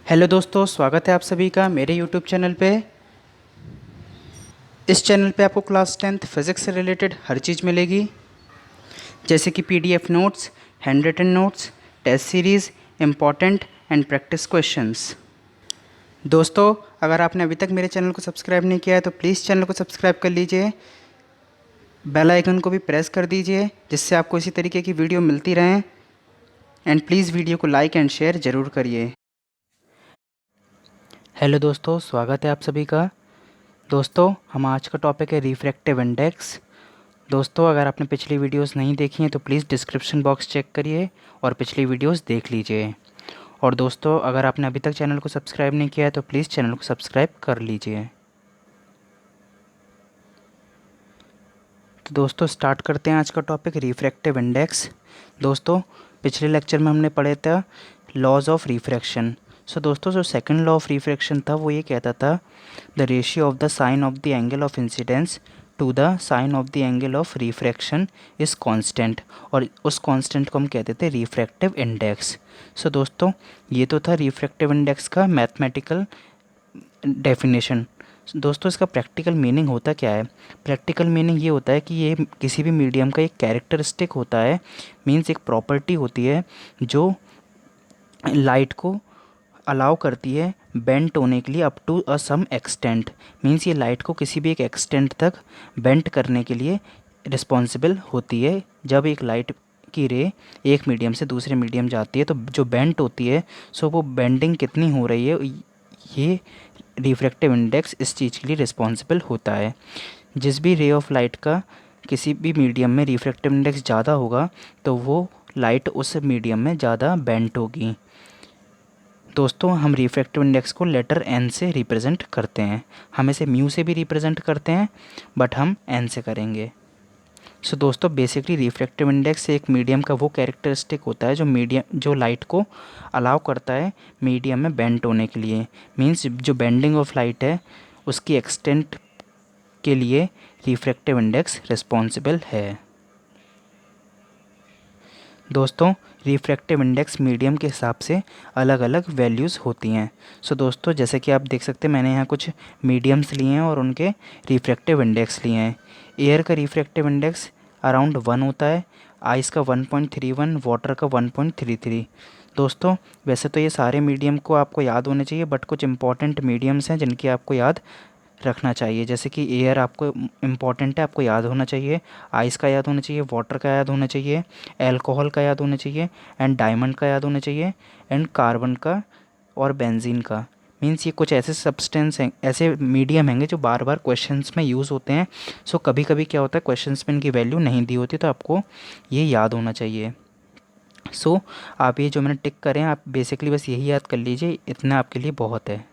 Hello दोस्तों, स्वागत है आप सभी का मेरे यूट्यूब चैनल पे। इस चैनल पे आपको क्लास 10th फिज़िक्स से रिलेटेड हर चीज़ मिलेगी, जैसे कि PDF notes, hand written notes, test series, important and practice questions. दोस्तों, अगर आपने अभी तक मेरे चैनल को सब्सक्राइब नहीं किया है तो प्लीज़ चैनल को सब्सक्राइब कर लीजिए, बेल आइकन को भी प्रेस कर दीजिए, जिससे आपको इसी तरीके की वीडियो मिलती रहें। एंड प्लीज़ वीडियो को लाइक एंड शेयर ज़रूर करिए। हेलो दोस्तों, स्वागत है आप सभी का। दोस्तों, हम आज का टॉपिक है रिफ्रैक्टिव इंडेक्स। दोस्तों, अगर आपने पिछली वीडियोस नहीं देखी हैं तो प्लीज़ डिस्क्रिप्शन बॉक्स चेक करिए और पिछली वीडियोस देख लीजिए। और दोस्तों, अगर आपने अभी तक चैनल को सब्सक्राइब नहीं किया है तो प्लीज़ चैनल को सब्सक्राइब कर लीजिए। तो दोस्तों, स्टार्ट करते हैं आज का टॉपिक रिफ्रैक्टिव इंडेक्स। दोस्तों, पिछले लेक्चर में हमने पढ़े था लॉज ऑफ रिफ्रैक्शन। सो दोस्तों, जो सेकंड लॉ ऑफ रिफ्रैक्शन था वो ये कहता था the ratio of the sine of the angle of incidence to the sine of the angle of refraction is constant, और उस कांस्टेंट को हम कहते थे रिफ्रैक्टिव इंडेक्स। सो दोस्तों, ये तो था रिफ्रैक्टिव इंडेक्स का मैथमेटिकल डेफिनेशन। दोस्तों, इसका प्रैक्टिकल मीनिंग होता क्या है? प्रैक्टिकल मीनिंग ये होता है कि ये किसी भी मीडियम का एक कैरेक्टरिस्टिक होता है, मीन्स एक प्रॉपर्टी होती है जो लाइट को अलाउ करती है बेंट होने के लिए up to a some extent. Means ये लाइट को किसी भी एक एक्सटेंट तक बेंट करने के लिए रिस्पॉन्सिबल होती है। जब एक लाइट की रे एक मीडियम से दूसरे मीडियम जाती है तो जो बेंट होती है, सो वो बेंडिंग कितनी हो रही है, ये रिफ्रैक्टिव इंडेक्स इस चीज़ के लिए रिस्पॉन्सिबल होता है। जिस भी रे ऑफ लाइट का किसी भी मीडियम में रिफ्रैक्टिव इंडेक्स ज़्यादा होगा तो वो लाइट उस मीडियम में ज़्यादा बेंट होगी। दोस्तों, हम रिफ्रैक्टिव इंडेक्स को लेटर एन से रिप्रेजेंट करते हैं। हम इसे म्यू से भी रिप्रेजेंट करते हैं, बट हम एन से करेंगे। सो दोस्तों, बेसिकली रिफ्रैक्टिव इंडेक्स एक मीडियम का वो कैरेक्टरिस्टिक होता है जो लाइट को अलाउ करता है मीडियम में बेंट होने के लिए। मीन्स जो बेंडिंग ऑफ लाइट है उसकी एक्सटेंट के लिए रिफ्रैक्टिव इंडेक्स रिस्पॉन्सिबल है। दोस्तों, रिफ्रैक्टिव इंडेक्स मीडियम के हिसाब से अलग अलग वैल्यूज़ होती हैं। सो दोस्तों, जैसे कि आप देख सकते हैं, मैंने यहाँ कुछ मीडियम्स लिए हैं और उनके रिफ्रैक्टिव इंडेक्स लिए हैं। एयर का रिफ्रैक्टिव इंडेक्स अराउंड 1 होता है, आइस का 1.31, वाटर का 1.33। दोस्तों, वैसे तो ये सारे मीडियम को आपको याद होने चाहिए, बट कुछ इंपॉर्टेंट मीडियम्स हैं जिनकी आपको याद रखना चाहिए। जैसे कि एयर आपको इम्पॉर्टेंट है, आपको याद होना चाहिए, आइस का याद होना चाहिए, वाटर का याद होना चाहिए, अल्कोहल का याद होना चाहिए, एंड डायमंड का याद होना चाहिए, एंड कार्बन का और बेंजीन का। मीन्स ये कुछ ऐसे सब्सटेंस हैं, ऐसे मीडियम हैंगे जो बार बार क्वेश्चंस में यूज़ होते हैं। सो कभी कभी क्या होता है, क्वेश्चंस में इनकी वैल्यू नहीं दी होती, तो आपको ये याद होना चाहिए। सो आप ये जो मैंने टिक करें, आप बेसिकली बस यही याद कर लीजिए, इतना आपके लिए बहुत है।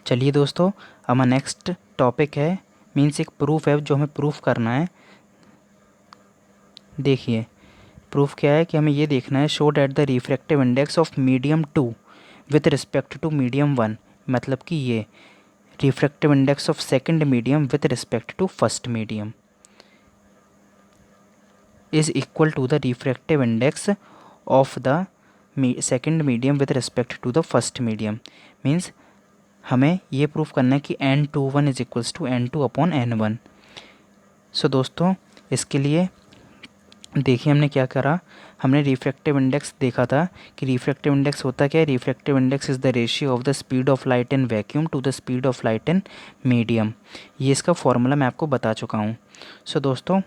चलिए दोस्तों, हमारा नेक्स्ट टॉपिक है, मीन्स एक प्रूफ है जो हमें प्रूफ करना है। देखिए, प्रूफ क्या है कि हमें ये देखना है, show that the refractive index of medium 2 with respect to medium 1, मतलब कि ये refractive index of second medium with respect to first medium is equal to the refractive index of the second medium with respect to the first medium. Means हमें ये proof करना है कि N21 is equals to N2 upon N1। So दोस्तों, इसके लिए देखिए हमने क्या करा, हमने रिफ्रैक्टिव इंडेक्स देखा था कि रिफ्रैक्टिव इंडेक्स होता क्या है। Refractive index is the ratio of the speed of light in vacuum to the speed of light in medium. ये इसका फॉर्मूला मैं आपको बता चुका हूँ। सो दोस्तों,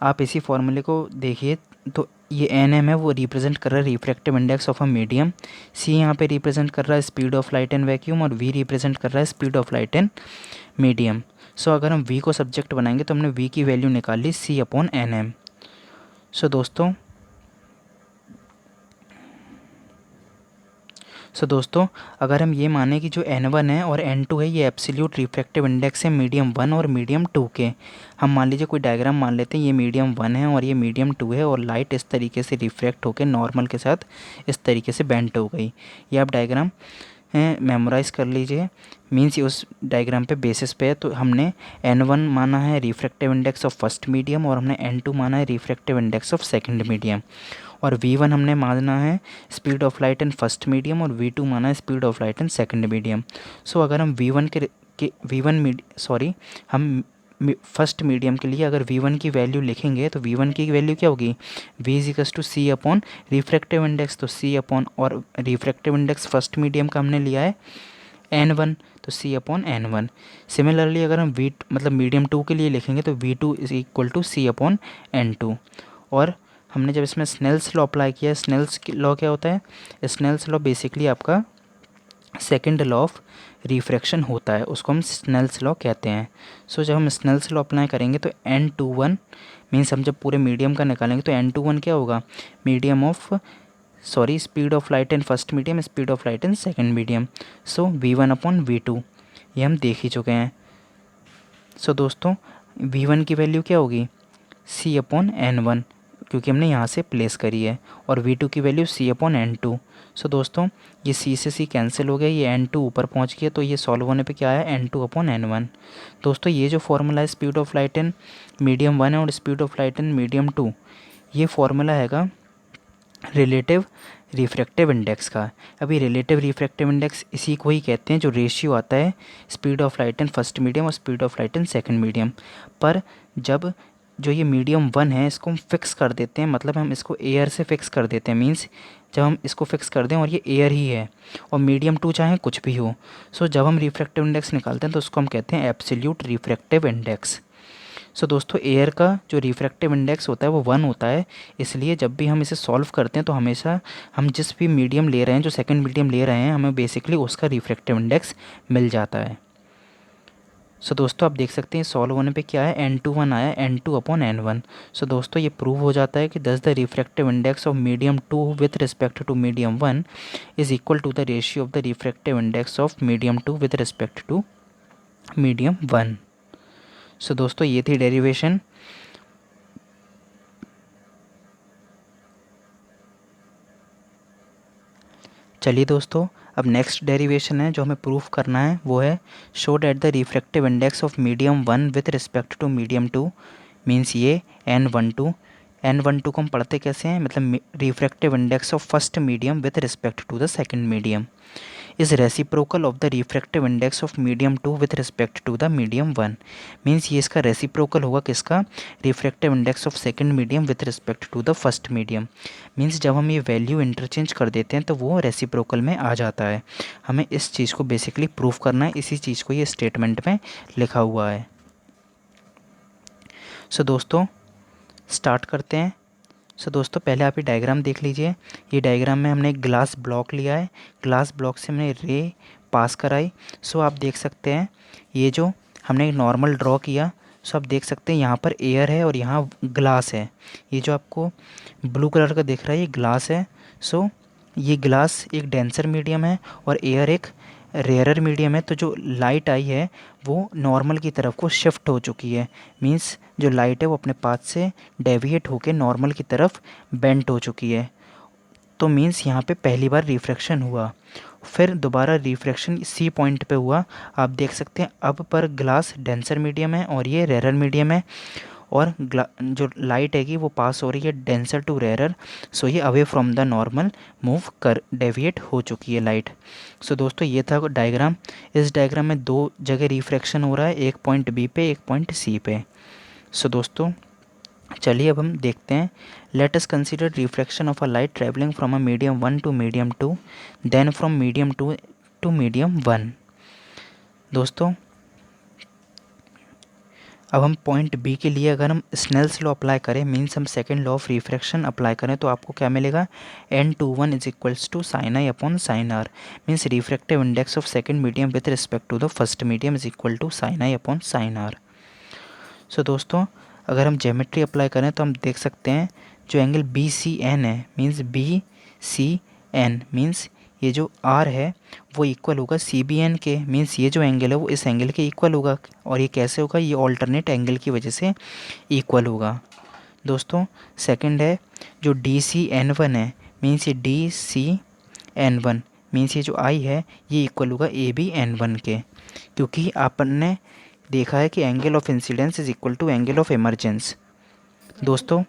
आप इसी फॉर्मूले को देखिए, तो ये एन एम है, वो रिप्रेजेंट कर रहा है refractive index of a medium, c यहाँ पे रिप्रेजेंट कर रहा है speed of light in vacuum, और वी रिप्रेजेंट कर रहा है speed of light in medium. So अगर हम वी को सब्जेक्ट बनाएंगे तो हमने वी की वैल्यू निकाल ली सी अपॉन एन एम। सो दोस्तों, अगर हम ये माने कि जो N1 है और N2 है ये एब्सोल्यूट रिफ्रैक्टिव इंडेक्स है मीडियम 1 और मीडियम 2 के। हम मान लीजिए कोई डायग्राम मान लेते हैं, ये मीडियम 1 है और ये मीडियम 2 है, और लाइट इस तरीके से रिफ्रैक्ट होकर नॉर्मल के साथ इस तरीके से बेंट हो गई। ये आप डायग्राम मेमोराइज़ कर लीजिए। मीन्स ये उस डायग्राम पे बेसिस पे है। तो हमने N1 माना है refractive index of first medium और हमने N2 माना है refractive index of second medium, और v1 हमने माना है speed of light in first medium और v2 माना है speed of light in second medium. So अगर हम हम फर्स्ट मीडियम के लिए अगर v1 की वैल्यू लिखेंगे तो v1 की वैल्यू क्या होगी, v equals to c upon refractive index, तो c अपॉन, और रिफ्रैक्टिव इंडेक्स फर्स्ट मीडियम का हमने लिया है n1, तो c अपॉन n1। सिमिलरली अगर हम मतलब मीडियम 2 के लिए लिखेंगे तो v2 is equal to c upon n2। और हमने जब इसमें स्नेल्स लॉ अप्लाई किया, स्नेल्स लॉ क्या होता है, स्नेल्स लॉ बेसिकली आपका सेकेंड लॉ ऑफ रिफ्रैक्शन होता है, उसको हम स्नेल्स लॉ कहते हैं। सो जब हम स्नेल्स लॉ अप्लाई करेंगे तो n21 मीन्स हम जब पूरे मीडियम का निकालेंगे तो n21 क्या होगा, speed of light in first medium, speed of light in second medium. So v1 upon v2 ये हम देख ही चुके हैं। सो दोस्तों v1 की वैल्यू क्या होगी, c अपॉन n1, क्योंकि हमने यहाँ से प्लेस करी है, और v2 की वैल्यू c अपॉन n2। सो दोस्तों ये c से c कैंसिल हो गया, ये n2 ऊपर पहुँच गया, तो ये सॉल्व होने पे क्या आया, n2 अपॉन n1। दोस्तों ये जो फॉर्मूला है speed of light in medium 1 और speed of light in medium 2, ये फॉर्मूला हैगा रिलेटिव रिफ्रैक्टिव इंडेक्स का। अभी रिलेटिव रिफ्रैक्टिव इंडेक्स इसी को ही कहते हैं जो रेशियो आता है speed of light in first medium और speed of light in second medium. पर जब जो ये मीडियम 1 है इसको हम फिक्स कर देते हैं, मतलब हम इसको एयर से फिक्स कर देते हैं, मींस जब हम इसको फिक्स कर दें और ये एयर ही है और मीडियम 2 चाहे कुछ भी हो, सो जब हम रिफ्रैक्टिव इंडेक्स निकालते हैं तो उसको हम कहते हैं एब्सोल्यूट रिफ्रैक्टिव इंडेक्स। सो दोस्तों एयर का जो रिफ्रैक्टिव इंडेक्स होता है वो 1 होता है, इसलिए जब भी हम इसे सॉल्व करते हैं तो हमेशा हम जिस भी मीडियम ले रहे हैं, जो सेकंड मीडियम ले रहे हैं, हमें बेसिकली उसका रिफ्रैक्टिव इंडेक्स मिल जाता है। सो दोस्तों आप देख सकते हैं सॉल्व होने पे क्या है, n21 आया, n2 अपॉन n1। सो दोस्तों ये प्रूव हो जाता है कि thus the refractive index of medium 2 with respect to medium 1 is equal to the ratio of the refractive index of medium 2 with respect to medium 1। So दोस्तों ये थी derivation. चलिए दोस्तों अब नेक्स्ट डेरिवेशन है जो हमें प्रूफ करना है, वो है show that the refractive index of medium 1 with respect to medium 2 means ये n12 को हम पढ़ते कैसे हैं, मतलब refractive index of first medium with respect to the second medium is reciprocal of the refractive index of medium 2 with respect to the medium 1। Means ये इसका reciprocal होगा किसका, refractive index of second medium with respect to the first medium. Means जब हम ये value interchange कर देते हैं तो वो रेसिप्रोकल में आ जाता है। हमें इस चीज़ को बेसिकली प्रूफ करना है, इसी चीज़ को ये स्टेटमेंट में लिखा हुआ है। सो दोस्तों स्टार्ट करते हैं। सो दोस्तों पहले आप ये डायग्राम देख लीजिए। ये डायग्राम में हमने एक ग्लास ब्लॉक लिया है, ग्लास ब्लॉक से हमने रे पास कराई। सो आप देख सकते हैं ये जो हमने नॉर्मल ड्रॉ किया, सो आप देख सकते हैं यहाँ पर एयर है और यहाँ ग्लास है। ये जो आपको ब्लू कलर का दिख रहा है ये ग्लास है। सो ये ग्लास एक डेंसर मीडियम है और एयर एक रेयरर मीडियम है। तो जो लाइट आई है वो नॉर्मल की तरफ को शिफ्ट हो चुकी है, मींस जो लाइट है वो अपने पाथ से डेविएट होकर नॉर्मल की तरफ बेंट हो चुकी है। तो मींस यहाँ पे पहली बार रिफ्रैक्शन हुआ, फिर दोबारा रिफ्रैक्शन सी पॉइंट पे हुआ। आप देख सकते हैं अब पर ग्लास डेंसर मीडियम है और ये रेयरर मीडियम है, और जो लाइट है कि वो पास हो रही है डेंसर टू रेयरर। सो ये away from the normal move कर डेविएट हो चुकी है लाइट। सो दोस्तों ये था डायग्राम। इस डायग्राम में दो जगह रिफ्रैक्शन हो रहा है, एक पॉइंट बी पे एक पॉइंट सी पे। सो दोस्तों चलिए अब हम देखते हैं। Let us consider refraction of a light travelling from a medium 1 to medium 2 then from medium 2 to medium 1। दोस्तों अब हम पॉइंट बी के लिए अगर हम स्नेल्स लॉ अप्लाई करें, मीन्स हम second law of refraction apply करें, तो आपको क्या मिलेगा, n21 is equals to sine i upon sine r. Means refractive index of second medium with respect to the first medium is equal to sine i upon sine r. So दोस्तों अगर हम geometry apply करें तो हम देख सकते हैं जो एंगल बी सी एन है, means B C N means ये जो आर है वो इक्वल होगा सी बी एन के। मीन्स ये जो एंगल है वो इस एंगल के इक्वल होगा, और ये कैसे होगा, ये ऑल्टरनेट एंगल की वजह से इक्वल होगा। दोस्तों सेकंड है जो डी सी एन वन है, मीन्स ये D C N one means ये जो आई है ये इक्वल होगा ए बी एन वन के, क्योंकि आपने देखा है कि angle of incidence is equal to angle of emergence. दोस्तों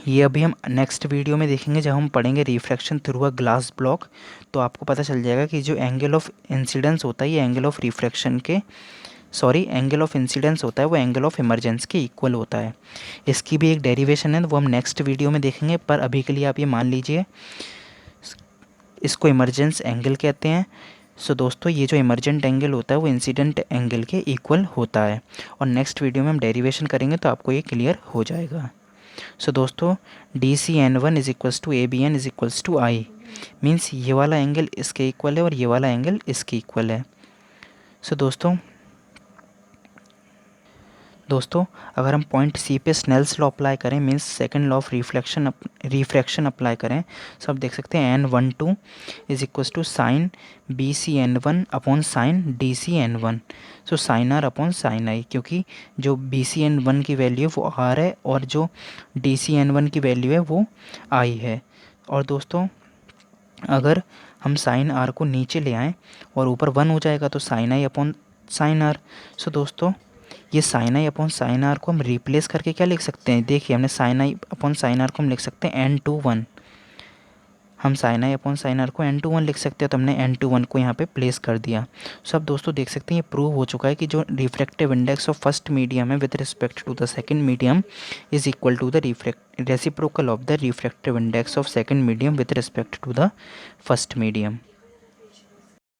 ये अभी हम नेक्स्ट वीडियो में देखेंगे जब हम पढ़ेंगे refraction through a glass block. तो आपको पता चल जाएगा कि जो एंगल ऑफ इंसिडेंस होता है ये एंगल ऑफ रिफ्रैक्शन के एंगल ऑफ इंसिडेंस होता है वो एंगल ऑफ इमरजेंस के इक्वल होता है। इसकी भी एक डेरिवेशन है वो हम नेक्स्ट वीडियो में देखेंगे, पर अभी के लिए आप ये मान लीजिए इसको इमरजेंस एंगल कहते हैं। सो दोस्तों ये जो इमरजेंट एंगल होता है वो इंसिडेंट एंगल के इक्वल होता है, और नेक्स्ट वीडियो में हम डेरिवेशन करेंगे तो आपको ये क्लियर हो जाएगा। सो दोस्तों DCN1 is equals to ABN is equals to i, means ये वाला एंगल इसके इक्वल है और ये वाला एंगल इसके इक्वल है। सो दोस्तों अगर हम पॉइंट सी पे स्नेल्स लॉ अप्लाई करें, means second law of refraction apply करें, तो आप देख सकते हैं N12 is equals to sine BCN1 upon sine DCN1। So sine r upon sine i, क्योंकि जो BCN1 की वैल्यू है वो आर है और जो DCN1 की वैल्यू है वो आई है। और दोस्तों अगर हम साइन आर को नीचे ले आएँ और ऊपर 1 हो जाएगा तो sine i upon sine r. So दोस्तों ये sine i upon sine r को हम रिप्लेस करके क्या लिख सकते हैं, देखिए हमने sine i upon sine r को हम लिख सकते हैं N21। हम sine i upon sine r को N21 लिख सकते हैं, तो हमने N21 को यहाँ पे प्लेस कर दिया। सो अब दोस्तों देख सकते हैं ये प्रूव हो चुका है कि जो refractive index of first medium है with respect to the second medium is equal to the reciprocal of the refractive index of second medium with respect to the first medium.